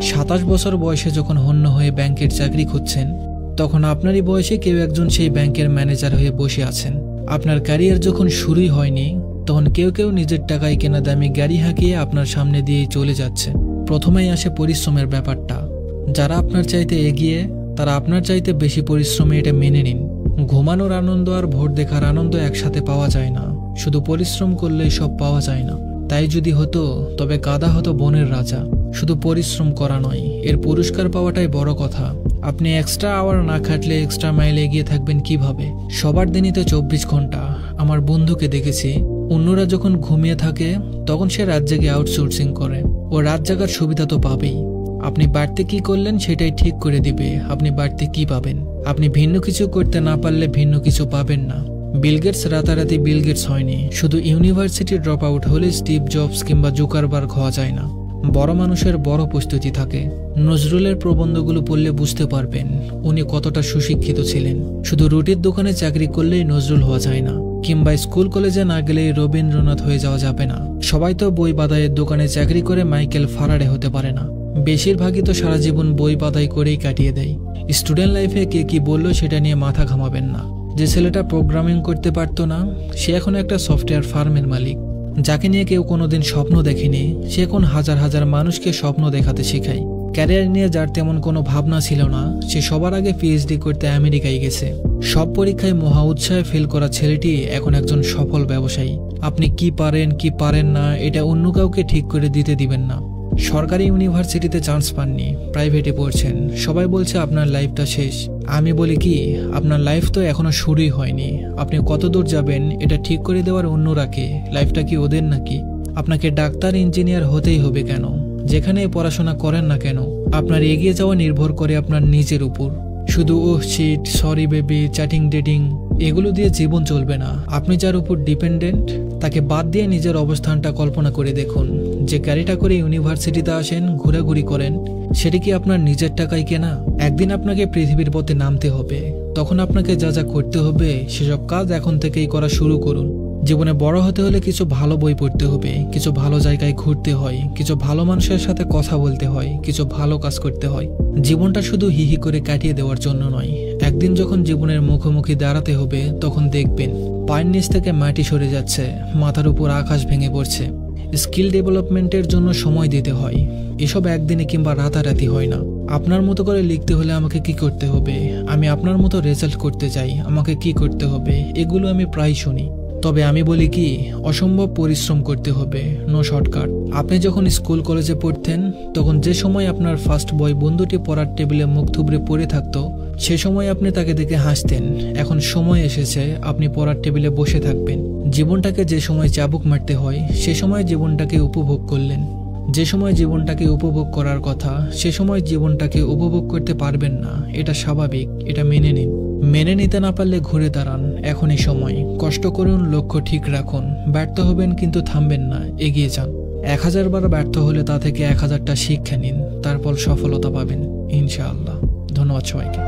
27 বছর বয়সে যখন হন্য হয়ে ব্যাংকের চাকরি খুঁজছেন, তখন আপনারই বয়সে কেউ একজন সেই ব্যাংকের ম্যানেজার হয়ে বসে আছেন। আপনার ক্যারিয়ার যখন শুরুই হয়নি, তখন কেউ কেউ নিজের টাকায় কেনা দামি গাড়ি হাঁকিয়ে আপনার সামনে দিয়েই চলে যাচ্ছে। প্রথমেই আসে পরিশ্রমের ব্যাপারটা। যারা আপনার চাইতে এগিয়ে, তারা আপনার চাইতে বেশি পরিশ্রমে এটা মেনে নিন। ঘুমানোর আনন্দ আর ভোট দেখার আনন্দ একসাথে পাওয়া যায় না। শুধু পরিশ্রম করলেই সব পাওয়া যায় না। তাই যদি হতো, তবে গাধা হতো বনের রাজা। শুধু পরিশ্রম করা নয়, এর পুরস্কার পাওয়াটাই বড় কথা। আপনি এক্সট্রা আওয়ার না খাটলে এক্সট্রা মাইল এগিয়ে থাকবেন কিভাবে? সবার দিনই তো 24 ঘন্টা। আমার বন্ধুকে দেখেছি, অন্যরা যখন ঘুমিয়ে থাকে তখন সে রাত জেগে আউটসোর্সিং করে। ও রাত জাগার সুবিধা তো পাবেই। আপনি বাড়তে কি করলেন সেটাই ঠিক করে দিবে আপনি বাড়তে কি পাবেন। আপনি ভিন্ন কিছু করতে না পারলে ভিন্ন কিছু পাবেন না। বিল গেটস রাতারাতি বিল গেটস হয়নি। শুধু ইউনিভার্সিটি ড্রপ আউট হলে স্টিভ জবস কিংবা জুকারবার্গ হওয়া যায় না। বড় মানুষের বড় প্রস্তুতি থাকে। নজরুলের প্রবন্ধগুলো পড়লে বুঝতে পারবেন উনি কতটা সুশিক্ষিত ছিলেন। শুধু রুটির দোকানে চাকরি করলেই নজরুল হওয়া যায় না, কিংবা স্কুল কলেজে না গেলেই রবীন্দ্রনাথ হয়ে যাওয়া যাবে না। সবাই তো বই বাদাইয়ের দোকানে চাকরি করে মাইকেল ফারাডে হতে পারে না। বেশিরভাগই তো সারা জীবন বই বাদাই করেই কাটিয়ে দেয়। স্টুডেন্ট লাইফে কে কি বললো সেটা নিয়ে মাথা ঘামাবেন না। যে ছেলেটা প্রোগ্রামিং করতে পারতো না, সে এখন একটা সফটওয়্যার ফার্মের মালিক। যাকে নিয়ে কেউ কোনোদিন স্বপ্ন দেখেনি, সে এখন হাজার হাজার মানুষকে স্বপ্ন দেখাতে শেখায়। ক্যারিয়ার নিয়ে যার তেমন কোনো ভাবনা ছিল না, সে সবার আগে পিএইচডি করতে আমেরিকায় গেছে। সব পরীক্ষায় মহা উৎসাহে ফেল করা ছেলেটি এখন একজন সফল ব্যবসায়ী। আপনি কি পারেন কি পারেন না, এটা অন্য কাউকে ঠিক করে দিতে দিবেন না। সরকারি ইউনিভার্সিটিতে চান্স পাননি, প্রাইভেটে পড়ছেন, সবাই বলছে আপনার লাইফটা শেষ। আমি বলি কি, আপনার লাইফ তো এখনো শুরুই হয়নি। আপনি কত দূর যাবেন এটা ঠিক করে দেওয়ার অন্যরা কে? লাইফটা কি ওদের নাকি? আপনাকে ডাক্তার ইঞ্জিনিয়ার হতেই হবে কেন? যেখানে পড়াশোনা করেন না কেন, আপনার এগিয়ে যাওয়া নির্ভর করে আপনার নিজের উপর। শুধু oh shit, sorry baby, chatting dating এগুলো দিয়ে জীবন চলবে না। আপনি যার উপর ডিপেন্ডেন্ট, তাকে বাদ দিয়ে নিজের অবস্থানটা কল্পনা করে দেখুন। যে গাড়িটা করে ইউনিভার্সিটিতে আসেন, ঘোরাঘুরি করেন, সেটা কি আপনার নিজের টাকায় কেনা? একদিন আপনাকে পৃথিবীর পথে নামতে হবে। তখন আপনাকে যা যা করতে হবে সেসব কাজ এখন থেকেই করা শুরু করুন। জীবনে বড় হতে হলে কিছু ভালো বই পড়তে হবে, কিছু ভালো জায়গায় ঘুরতে হয়, কিছু ভালো মানুষের সাথে কথা বলতে হয়, কিছু ভালো কাজ করতে হয়। জীবনটা শুধু হিহি করে কাটিয়ে দেওয়ার জন্য নয়। একদিন যখন জীবনের মুখোমুখি দাঁড়াতে হবে, তখন দেখবেন পায়ের নিচ থেকে মাটি সরে যাচ্ছে, মাথার উপর আকাশ ভেঙে পড়ছে। স্কিল ডেভেলপমেন্টের জন্য সময় দিতে হয়। এসব একদিনে কিংবা রাতারাতি হয় না। আপনার মতো করে লিখতে হলে আমাকে কি করতে হবে, আমি আপনার মতো রেজাল্ট করতে চাই, আমাকে কি করতে হবে, এগুলো আমি প্রায় শুনি। তবে আমি বলি কি, অসম্ভব পরিশ্রম করতে হবে, নো শর্টকাট। আপনি যখন স্কুল কলেজে পড়তেন, তখন যে সময় আপনার ফার্স্ট বয় বন্ধুটি পড়ার টেবিলে মুখ থুবড়ে পড়ে থাকতো, সে সময় আপনি তাকে দেখে হাসতেন। এখন সময় এসেছে আপনি পড়ার টেবিলে বসে থাকবেন। জীবনটাকে যে সময় চাবুক মারতে হয়, সে সময় জীবনটাকে উপভোগ করলেন। যে সময় জীবনটাকে উপভোগ করার কথা, সে সময় জীবনটাকে উপভোগ করতে পারবেন না। এটা স্বাভাবিক, এটা মেনে নিন। মেনে নিতে না পারলে ঘুরে দাঁড়ান, এখনই সময়। কষ্ট করুন, লক্ষ্য ঠিক রাখুন। ব্যর্থ হবেন কিন্তু থামবেন না, এগিয়ে যান। 1000 বার ব্যর্থ হলে তা থেকে 1000টা শিক্ষা নিন, তারপর সফলতা পাবেন ইনশাআল্লাহ। ধন্যবাদ সবাইকে।